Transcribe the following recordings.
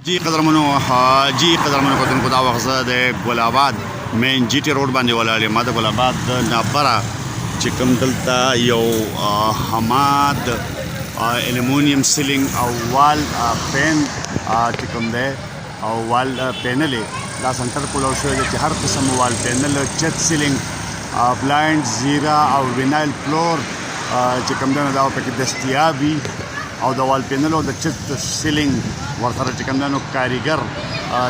جی قدرمنو کتونکو دا وخت زه د ګل آباد مین جی ټي روډ باندې ولاړ یم. ما د ګل آباد د نابره چې کوم دلته یو حماد الومینیم سیلینګ او وال پین چې کوم دی او وال پینل یې دا سنټر کولاو شوی دی چې هر قسم وال پینل چت سیلینګ بلایند زیرا او وینایل فلور چې کوم دی نو دا پکې دستیاب وي او د وال پینل او د چت سیلینګ ورسره چې کوم دی نو کاریګر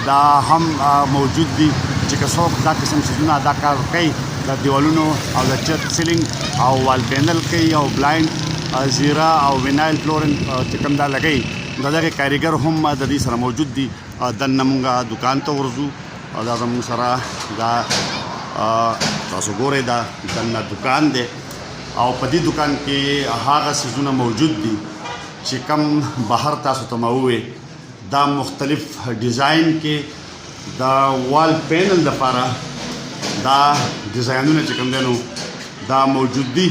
دا هم موجود دي چې که څوک دا قسم څیزونه دا کار کوي د دیوالونو او د چت سیلینګ او وال پینل کوي او بلایند زیرا او وینایل فلورنګ چې کوم دا لګوي د دغې کاریګر هم د دې سره موجود دي. دننه مونږ دوکان ته ورځو او دا زموږ سره دا تاسو ګورئ دا دننه دوکان دی او په دې دوکان کې هغه څیزونه موجود دي چې کم بهر تاسو ته ما ووایي دا مختلف ډیزاین کې دا وال پینل دپاره دا ډیزاینونه چې کوم دی نو دا موجود دي.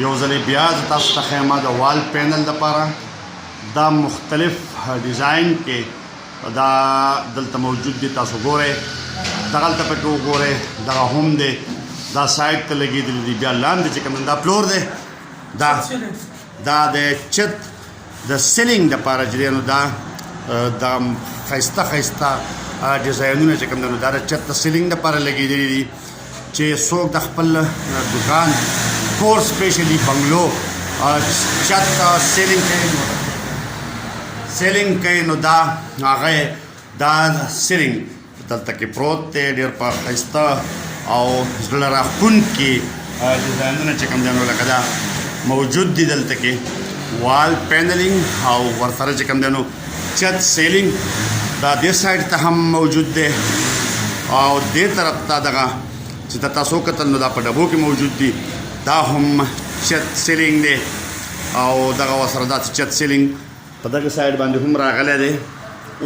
یو ځلې بیا زه تاسو ته ښیم د وال پینل دپاره دا مختلف ډیزاین کې دا دلته موجود دي. تاسو ګورئ دغلته پکې وګورئ دغه هم دی دا سایډ ته لګېدلی دي. بیا لاندې چې کوم دا فلور دی دا د چت د سیلینګ دپاره چې دی نو دا ښایسته ډیزاینونه چې کوم دی نو دا د چت د سیلینګ دپاره لګېدلي دي چې څوک د خپل دوکان کور سپیشلی بنګلو چت سیلینګ کوي نو دا هغه دا سیلینګ دلته کې پروت دی ډېر په ښایسته او زړه راښکونکي ډیزاینونه چې کوم دی نو لکه دا موجود دي دلته کې وال پینلینګ او ورسره چې کوم دی نو چت سیلینګ دا دې سایډ ته هم موجود دی او دې طرف ته دغه چې ته تاسو کتل نو دا په ډبو کې موجود دي دا هم چت سیلینګ دی او دغه ورسره دا چت سیلینګ په دغه سایډ باندې هم راغلی دی.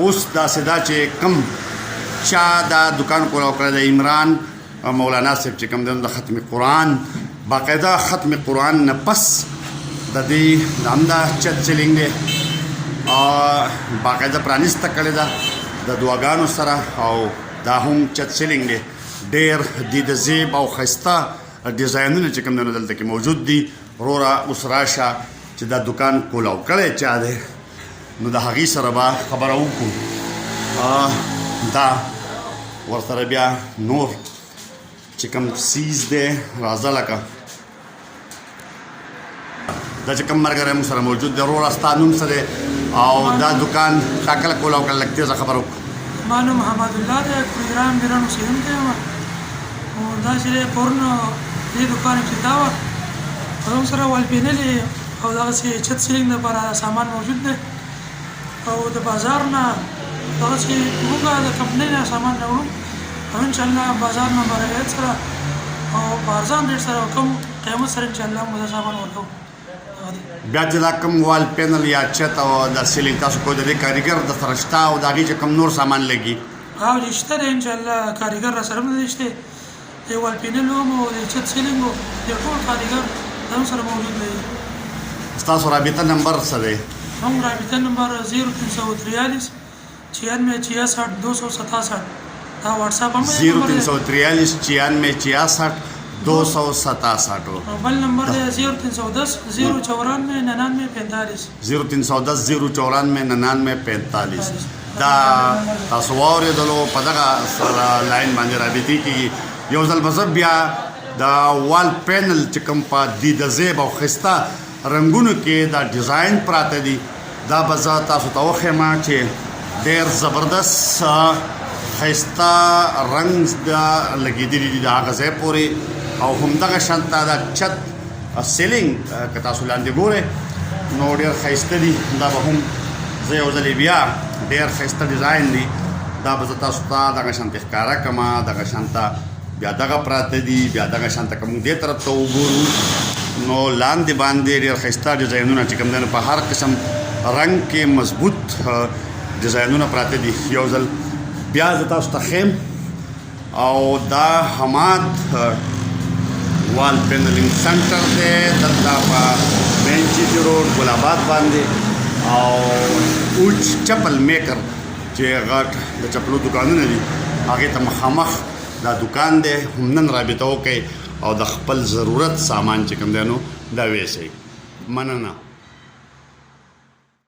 اوس داسې دا چې کم چا دا دکان کولاو کړی دی عمران مولانا صاحب چې کوم دی د ختم قرآن باقاعده ختم قرآن نه پس د دې همدا چت سیلینګ دی باقاعده پرانیسته کړې ده د دعاګانو سره او دا هم چت سیلینګ دی. ډېر دي د زیب او ښایسته ډیزاینونه چې کوم دی نو دلته کې موجود دي. وروره اوس راشه چې دا دکان کولاو کړی چا دی نو د هغې سره به خبره وکړو. دا ورسره بیا نور چې کوم سیز دی راځه لکه دا چې کوم ملګری موږ سره موجود دی. وروره ستا نوم څه دی او دا دکان تا کله کولاو کړی لږ تیزه خبره وکړو. ما نوم محمد الله دی کورګرام میران اوسېدونکی یم او دا چې دی پرون دې دکان ابتدا وه زموږ سره وال پینل او دغسې چت سیلینګ دپاره سامان موجود دی او د بازار نه دغسې موږ د کمپنۍ نه سامان راوړو او انشاءالله بازار نه به رعایت سره او په ارزان ریټ سره او کم قیمت سره انشاءالله موږ دا سامان ورکوو. بیا چې دا کوم وال پینل یا چت او دا سیلینګ تاسو کوی د دې کاریګر د سره شته او د هغې چې کوم نور سامان لګي او شته دی انشاءالله کاریګر را سره هم دی شته د وال پینل هم او د چت سیلینګ او د ټول کاریګر دا هم سره موجود دی. ستاسو رابطه نمبر څه دی؟ هم رابطه نمبر 0343 96 66 267 دا واتساپ هم 0343 96 267 بل نمبر دی 0310 094 99 45 0310 094 99 45. دا تاسو واورېدلو په دغه لاین باندې رابطې کېږي. یو ځل به زه بیا د وال پینل چې کوم په دې د زیب او ښایسته رنګونو کې دا ډیزاین پراته دي دا به زه تاسو ته وښیم چې ډېر زبردست ښایسته رنګ دا لګېدلي دي د هغه ځای پورې او همدغه شانته دا چت سیلینګ که تاسو لاندې ګورئ نو ډېر ښایسته دي. دا به هم زه یو ځلې بیا ډېر ښایسته ډیزاین دي دا به زه تاسو ته دغه شانتې ښکاره کړم. دغه شانته بیا دغه پراته دي بیا دغه شانته که موږ دې طرف ته وګورو نو لاندې باندې ډېر ښایسته ډیزاینونه چې کوم دی نو په هر قسم رنګ کې مضبوط ډیزاینونه پراته دي. یو ځل بیا زه تاسو ته ښیم او دا حماد وال پینلینګ سنټر دی دلته په مین جي ټي روډ ګل آباد باندې او اوچ چپل میکر چې غټ د چپلو دکانونه دي هغې ته مخامخ دا دکان دی هم نن رابطه وکړئ او د خپل ضرورت سامان چې کوم دی نو دا ویسئ مننه